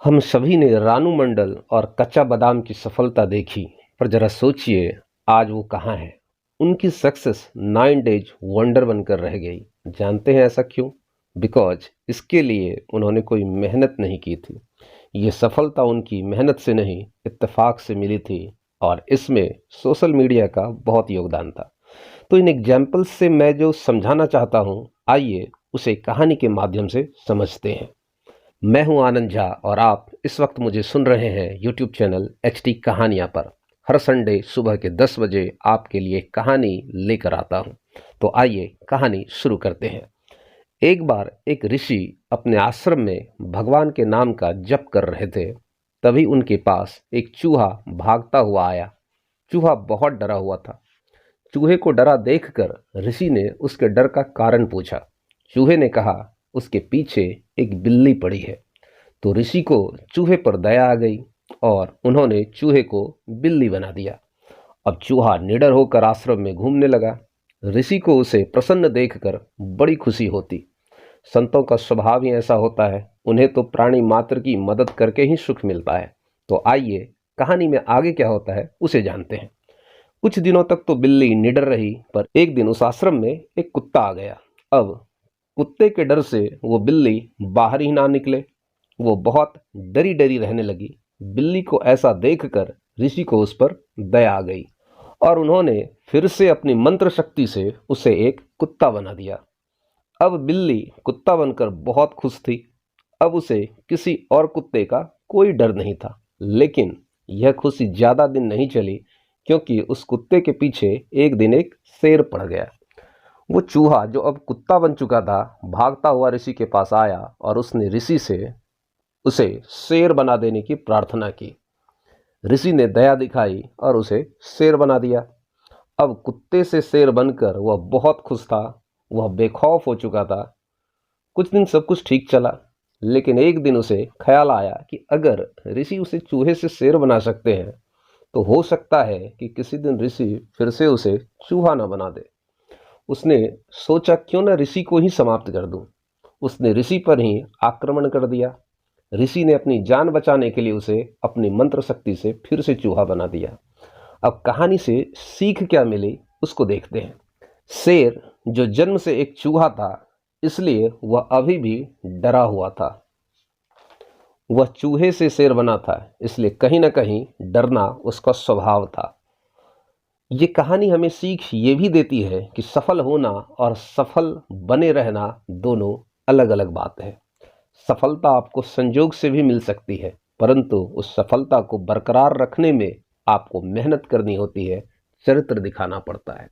हम सभी ने रानू मंडल और कच्चा बादाम की सफलता देखी, पर जरा सोचिए आज वो कहाँ है। उनकी सक्सेस 9 डेज वंडर बनकर रह गई। जानते हैं ऐसा क्यों? बिकॉज इसके लिए उन्होंने कोई मेहनत नहीं की थी। ये सफलता उनकी मेहनत से नहीं, इत्तेफाक से मिली थी। और इसमें सोशल मीडिया का बहुत योगदान था। तो इन एग्जाम्पल्स से मैं जो समझाना चाहता हूँ, आइए उसे कहानी के माध्यम से समझते हैं। मैं हूं आनंद झा और आप इस वक्त मुझे सुन रहे हैं यूट्यूब चैनल HT कहानियां पर। हर संडे सुबह के 10 बजे आपके लिए कहानी लेकर आता हूं। तो आइए कहानी शुरू करते हैं। एक बार एक ऋषि अपने आश्रम में भगवान के नाम का जप कर रहे थे। तभी उनके पास एक चूहा भागता हुआ आया। चूहा बहुत डरा हुआ था। चूहे को डरा देखकर ऋषि ने उसके डर का कारण पूछा। चूहे ने कहा, उसके पीछे एक बिल्ली पड़ी है। तो ऋषि को चूहे पर दया आ गई और उन्होंने चूहे को बिल्ली बना दिया। अब चूहा निडर होकर आश्रम में घूमने लगा। ऋषि को उसे प्रसन्न देखकर बड़ी खुशी होती। संतों का स्वभाव ही ऐसा होता है, उन्हें तो प्राणी मात्र की मदद करके ही सुख मिलता है। तो आइए कहानी में आगे क्या होता है उसे जानते हैं। कुछ दिनों तक तो बिल्ली निडर रही, पर एक दिन उस आश्रम में एक कुत्ता आ गया। अब कुत्ते के डर से वो बिल्ली बाहर ही ना निकले। वो बहुत डरी डरी रहने लगी। बिल्ली को ऐसा देखकर ऋषि को उस पर दया आ गई और उन्होंने फिर से अपनी मंत्र शक्ति से उसे एक कुत्ता बना दिया। अब बिल्ली कुत्ता बनकर बहुत खुश थी। अब उसे किसी और कुत्ते का कोई डर नहीं था। लेकिन यह खुशी ज़्यादा दिन नहीं चली, क्योंकि उस कुत्ते के पीछे एक दिन एक शेर पड़ गया। वो चूहा जो अब कुत्ता बन चुका था, भागता हुआ ऋषि के पास आया और उसने ऋषि से उसे शेर बना देने की प्रार्थना की। ऋषि ने दया दिखाई और उसे शेर बना दिया। अब कुत्ते से शेर बनकर वह बहुत खुश था। वह बेखौफ हो चुका था। कुछ दिन सब कुछ ठीक चला, लेकिन एक दिन उसे ख्याल आया कि अगर ऋषि उसे चूहे से शेर बना सकते हैं, तो हो सकता है कि किसी दिन ऋषि फिर से उसे चूहा ना बना दे। उसने सोचा, क्यों ना ऋषि को ही समाप्त कर दूं। उसने ऋषि पर ही आक्रमण कर दिया। ऋषि ने अपनी जान बचाने के लिए उसे अपनी मंत्र शक्ति से फिर से चूहा बना दिया। अब कहानी से सीख क्या मिली उसको देखते हैं। शेर जो जन्म से एक चूहा था, इसलिए वह अभी भी डरा हुआ था। वह चूहे से शेर बना था, इसलिए कहीं ना कहीं डरना उसका स्वभाव था। ये कहानी हमें सीख ये भी देती है कि सफल होना और सफल बने रहना दोनों अलग अलग बात है। सफलता आपको संयोग से भी मिल सकती है, परंतु उस सफलता को बरकरार रखने में आपको मेहनत करनी होती है, चरित्र दिखाना पड़ता है।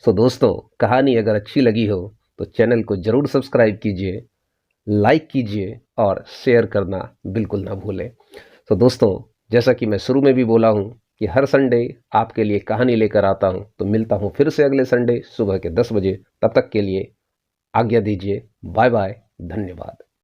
सो दोस्तों, कहानी अगर अच्छी लगी हो तो चैनल को ज़रूर सब्सक्राइब कीजिए, लाइक कीजिए और शेयर करना बिल्कुल ना भूलें। तो दोस्तों, जैसा कि मैं शुरू में भी बोला हूँ कि हर संडे आपके लिए कहानी लेकर आता हूँ। तो मिलता हूँ फिर से अगले संडे सुबह के 10 बजे। तब तक के लिए आज्ञा दीजिए। बाय बाय, धन्यवाद।